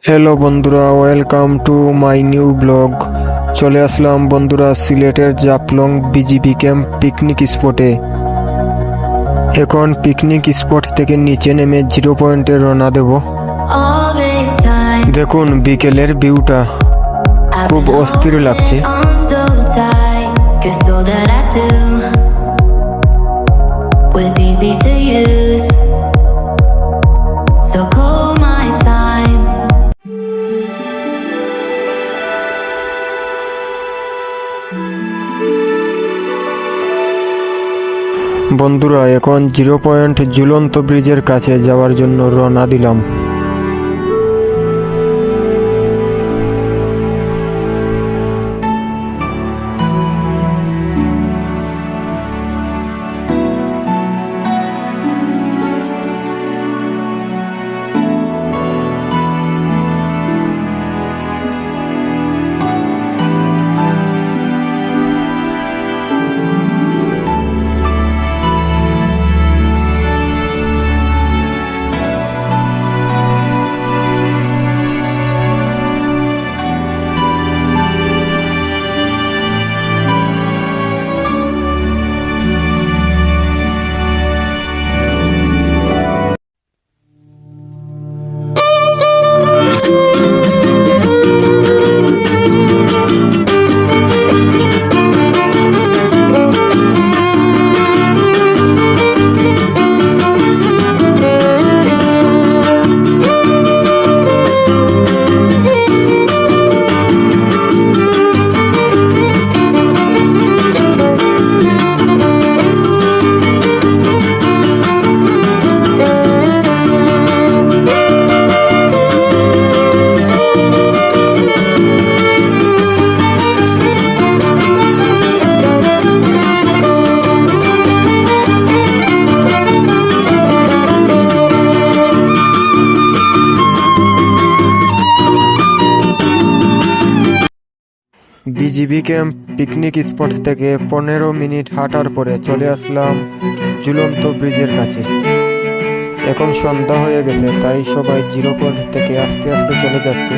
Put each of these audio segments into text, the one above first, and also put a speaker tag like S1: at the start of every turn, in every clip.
S1: Hello বন্ধুরা, welcome to my new blog. চলে আসলাম বন্ধুরা সিলেটের জাফলং বিজিবি ক্যাম্প পিকনিক স্পটে। এখন পিকনিক স্পট থেকে নিচে নেমে 0 পয়েন্টে রওনা দেব। দেখুন বিকেলের ভিউটা খুব অস্থির লাগছে। বন্ধুরা এখন 0 পয়েন্ট ঝুলন্ত ব্রিজের কাছে যাওয়ার জন্য রওনা দিলাম। বিজিবি ক্যাম্প পিকনিক স্পট থেকে 15 মিনিট হাঁটার পরে চলে আসলাম ঝুলন্ত ব্রিজের কাছে। এখন সন্ধ্যা হয়ে গেছে, তাই সবাই 0 পয়েন্ট থেকে আস্তে আস্তে চলে যাচ্ছে।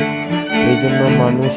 S1: এই জন্য মানুষ